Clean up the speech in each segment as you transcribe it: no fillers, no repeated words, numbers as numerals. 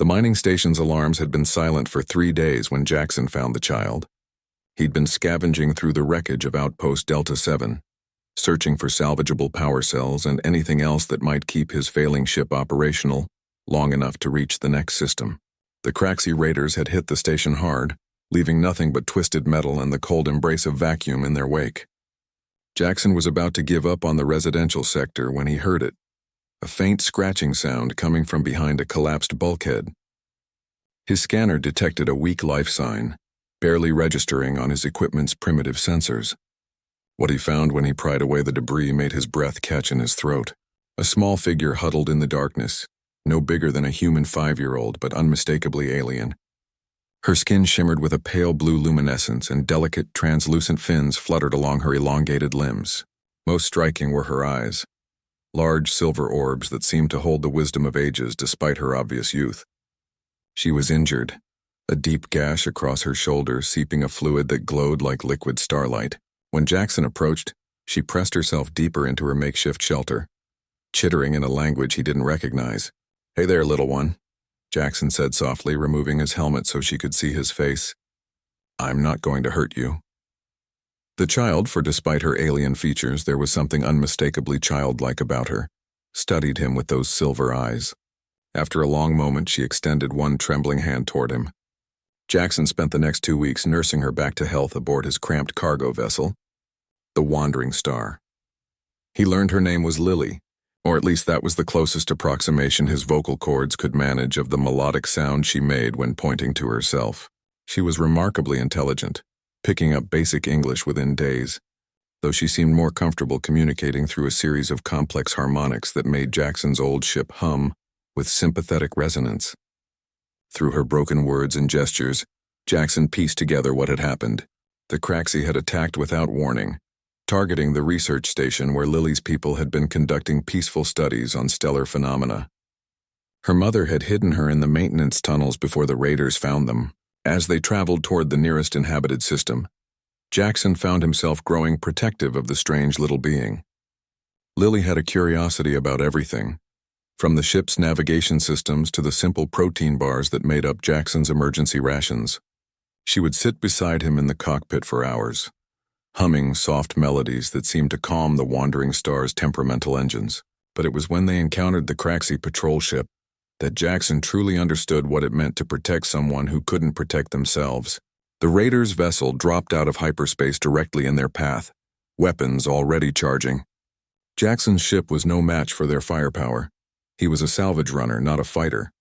mining station's alarms had been silent for 3 days when Jackson found the child. He'd been scavenging through the wreckage of Outpost Delta 7, searching for salvageable power cells and anything else that might keep his failing ship operational long enough to reach the next system. The Craxi raiders had hit the station hard, leaving nothing but twisted metal and the cold embrace of vacuum in their wake. Jackson was about to give up on the residential sector when he heard it, a faint scratching sound coming from behind a collapsed bulkhead. His scanner detected a weak life sign, barely registering on his equipment's primitive sensors. What he found when he pried away the debris made his breath catch in his throat. A small figure huddled in the darkness, no bigger than a human 5-year-old but unmistakably alien. Her skin shimmered with a pale blue luminescence and delicate, translucent fins fluttered along her elongated limbs. Most striking were her eyes, large silver orbs that seemed to hold the wisdom of ages despite her obvious youth. She was injured, a deep gash across her shoulder seeping a fluid that glowed like liquid starlight. When Jackson approached, she pressed herself deeper into her makeshift shelter, chittering in a language he didn't recognize. "Hey there, little one," Jackson said softly, removing his helmet so she could see his face. "I'm not going to hurt you." The child, for despite her alien features, there was something unmistakably childlike about her, studied him with those silver eyes. After a long moment, she extended one trembling hand toward him. Jackson spent the next 2 weeks nursing her back to health aboard his cramped cargo vessel, the Wandering Star. He learned her name was Lily, or at least that was the closest approximation his vocal cords could manage of the melodic sound she made when pointing to herself. She was remarkably intelligent, picking up basic English within days, though she seemed more comfortable communicating through a series of complex harmonics that made Jackson's old ship hum with sympathetic resonance. Through her broken words and gestures, Jackson pieced together what had happened. The Craxi had attacked without warning, targeting the research station where Lily's people had been conducting peaceful studies on stellar phenomena. Her mother had hidden her in the maintenance tunnels before the raiders found them. As they traveled toward the nearest inhabited system, Jackson found himself growing protective of the strange little being. Lily had a curiosity about everything, from the ship's navigation systems to the simple protein bars that made up Jackson's emergency rations. She would sit beside him in the cockpit for hours, humming soft melodies that seemed to calm the Wandering Star's temperamental engines. But it was when they encountered the Craxi patrol ship that Jackson truly understood what it meant to protect someone who couldn't protect themselves. The raiders' vessel dropped out of hyperspace directly in their path, weapons already charging. Jackson's ship was no match for their firepower. He was a salvage runner, not a fighter.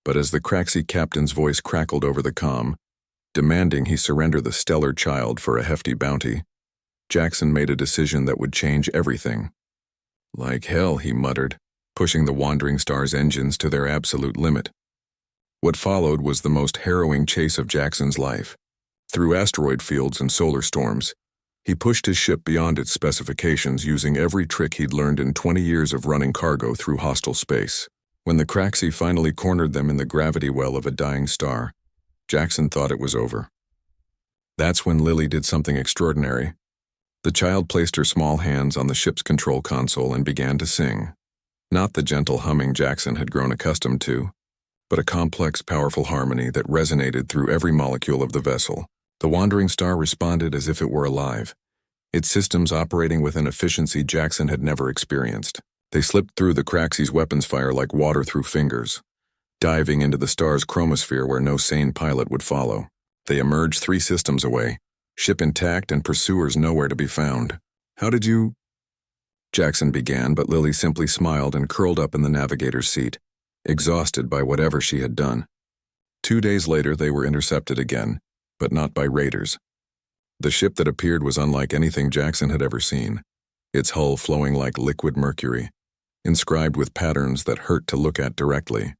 But as the Craxi captain's voice crackled over the comm, demanding he surrender the stellar child for a hefty bounty, Jackson made a decision that would change everything. "Like hell," he muttered, pushing the Wandering Star's engines to their absolute limit. What followed was the most harrowing chase of Jackson's life. Through asteroid fields and solar storms, he pushed his ship beyond its specifications using every trick he'd learned in 20 years of running cargo through hostile space. When the Craxi finally cornered them in the gravity well of a dying star, Jackson thought it was over. That's when Lily did something extraordinary. The child placed her small hands on the ship's control console and began to sing. Not the gentle humming Jackson had grown accustomed to, but a complex, powerful harmony that resonated through every molecule of the vessel. The Wandering Star responded as if it were alive, its systems operating with an efficiency Jackson had never experienced. They slipped through the Craxi's weapons fire like water through fingers, diving into the star's chromosphere where no sane pilot would follow. They emerged 3 systems away, ship intact and pursuers nowhere to be found. "How did you—" Jackson began, but Lily simply smiled and curled up in the navigator's seat, exhausted by whatever she had done. 2 days later, they were intercepted again, but not by raiders. The ship that appeared was unlike anything Jackson had ever seen, its hull flowing like liquid mercury, inscribed with patterns that hurt to look at directly.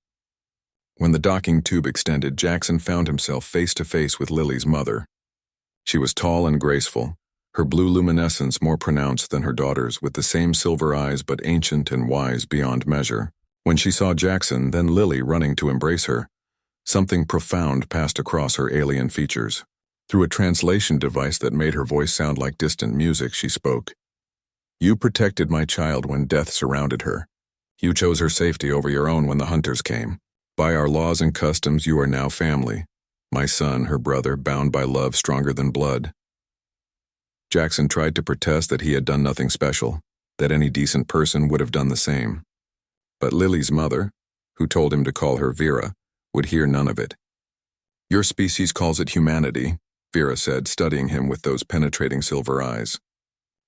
When the docking tube extended, Jackson found himself face to face with Lily's mother. She was tall and graceful, her blue luminescence more pronounced than her daughter's, with the same silver eyes but ancient and wise beyond measure. When she saw Jackson, then Lily running to embrace her, something profound passed across her alien features. Through a translation device that made her voice sound like distant music, she spoke. "You protected my child when death surrounded her. You chose her safety over your own when the hunters came. By our laws and customs, you are now family. My son, her brother, bound by love stronger than blood. Jackson tried to protest that he had done nothing special, that any decent person would have done the same. But Lily's mother, who told him to call her Vera, would hear none of it. Your species calls it humanity, Vera said, studying him with those penetrating silver eyes.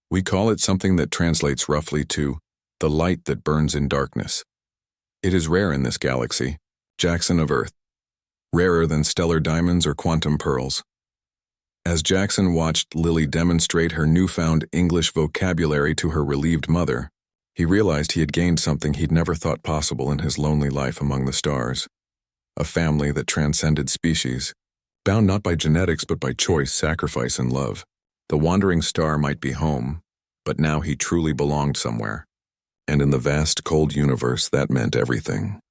We call it something that translates roughly to the light that burns in darkness. It is rare in this galaxy, Jackson of Earth, rarer than stellar diamonds or quantum pearls. As Jackson watched Lily demonstrate her newfound English vocabulary to her relieved mother, he realized he had gained something he'd never thought possible in his lonely life among the stars. A family that transcended species, bound not by genetics but by choice, sacrifice, and love. The wandering star might be home, but now he truly belonged somewhere. And in the vast, cold universe, that meant everything.